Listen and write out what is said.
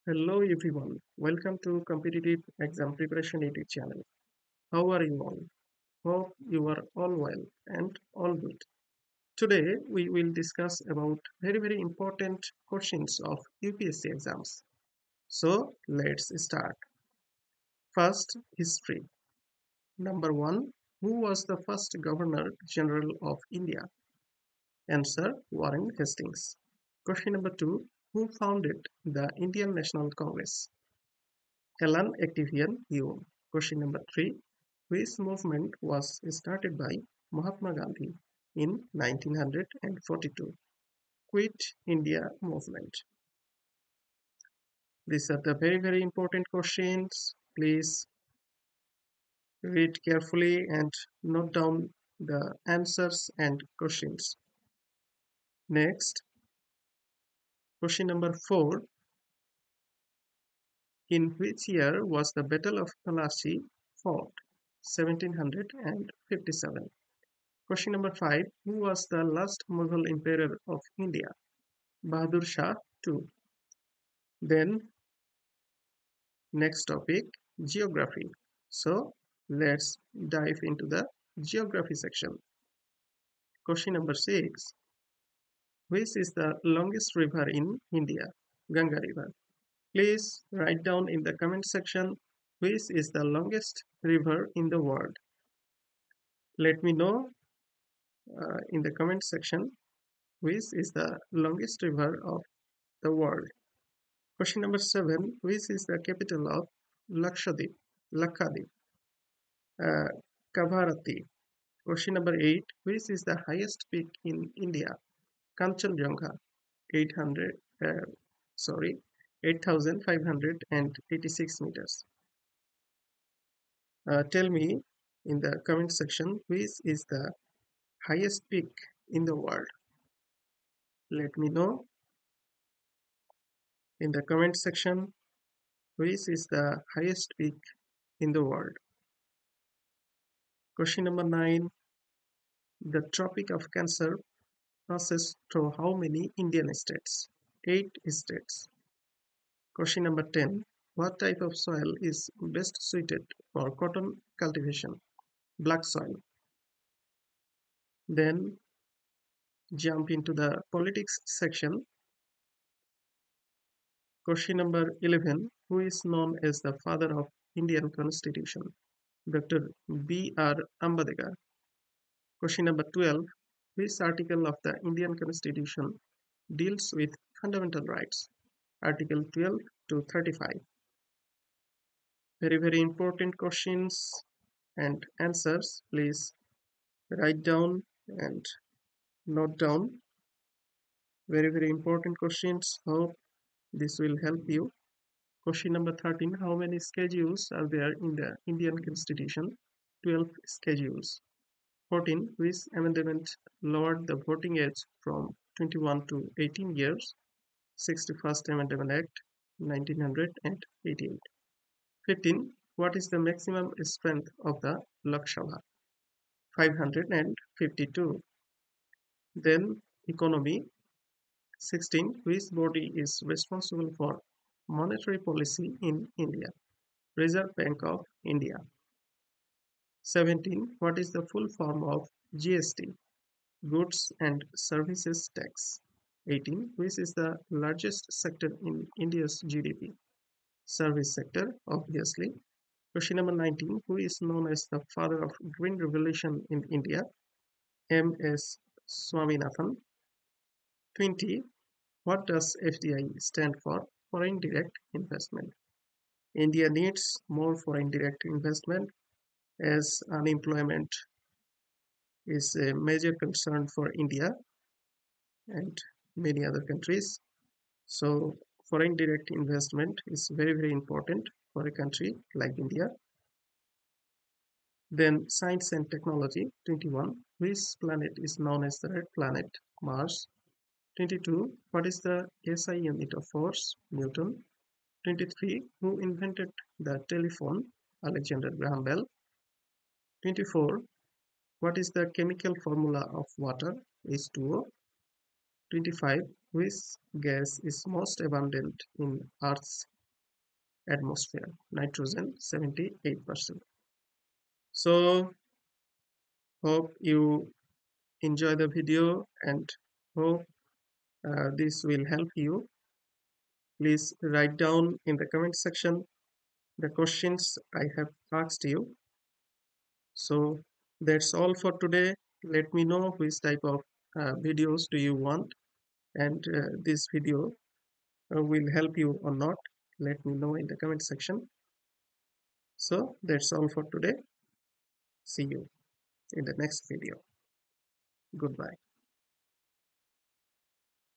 Hello everyone, welcome to Competitive Exam Preparation YouTube channel. How are you all? Hope you are all well and all good. Today we will discuss about very important questions of UPSC exams. So let's start. First, history. Number 1. Who was the first Governor General of India? Answer: Warren Hastings. Question number 2. Who founded the Indian National Congress? Alan Actavian Hume. Question number 3. Which movement was started by Mahatma Gandhi in 1942? Quit India movement. These are the very important questions. Please read carefully and note down the answers and questions. Next, question number 4. In which year was the Battle of Plassey fought? 1757. Question number 5. Who was the last Mughal emperor of India? Bahadur Shah II. Then next topic, geography. So let's dive into the geography section. Question number 6. Which is the longest river in India? Ganga River. Please write down in the comment section which is the longest river in the world. Let me know in the comment section which is the longest river of the world. Question number 7. Which is the capital of Lakshadweep? Lakshadweep. Uh, Kavaratti. Question number 8. Which is the highest peak in India? Kanchenjunga. 800. Sorry, 8,586 meters. Tell me in the comment section which is the highest peak in the world. Let me know in the comment section which is the highest peak in the world. Question number 9. The Tropic of Cancer passes through how many Indian states? 8 states. Question number 10. What type of soil is best suited for cotton cultivation? Black soil. Then jump into the politics section. Question number 11. Who is known as the father of Indian Constitution? Dr. B.R. Ambedkar. Question number 12. Which article of the Indian Constitution deals with fundamental rights? Article 12 to 35. Very important questions and answers. Please write down and note down. Very important questions. Hope this will help you. Question number 13. How many schedules are there in the Indian Constitution? 12 schedules. 14. Which amendment lowered the voting age from 21 to 18 years? 61st Amendment Act, 1988. 15. What is the maximum strength of the Lok Sabha? 552. Then economy. 16. Which body is responsible for monetary policy in India? Reserve Bank of India. 17. What is the full form of GST? Goods and Services Tax. 18. Which is the largest sector in India's GDP? Service sector, obviously. Question number 19. Who is known as the father of Green Revolution in India? M.S. Swaminathan. 20. What does FDI stand for? Foreign Direct Investment. India needs more foreign direct investment as unemployment is a major concern for India and many other countries. So foreign direct investment is very important for a country like India. Then science and technology. 21. Which planet is known as the red planet? Mars. 22. What is the SI unit of force? Newton. 23. Who invented the telephone? Alexander Graham Bell. 24. What is the chemical formula of water? H2O. 25. Which gas is most abundant in Earth's atmosphere, nitrogen 78%. So hope you enjoy the video and hope this will help you. Please write down in the comment section the questions I have asked you. So that's all for today. Let me know which type of videos do you want, and this video will help you or not. Let me know in the comment section. So that's all for today. See you in the next video. Goodbye.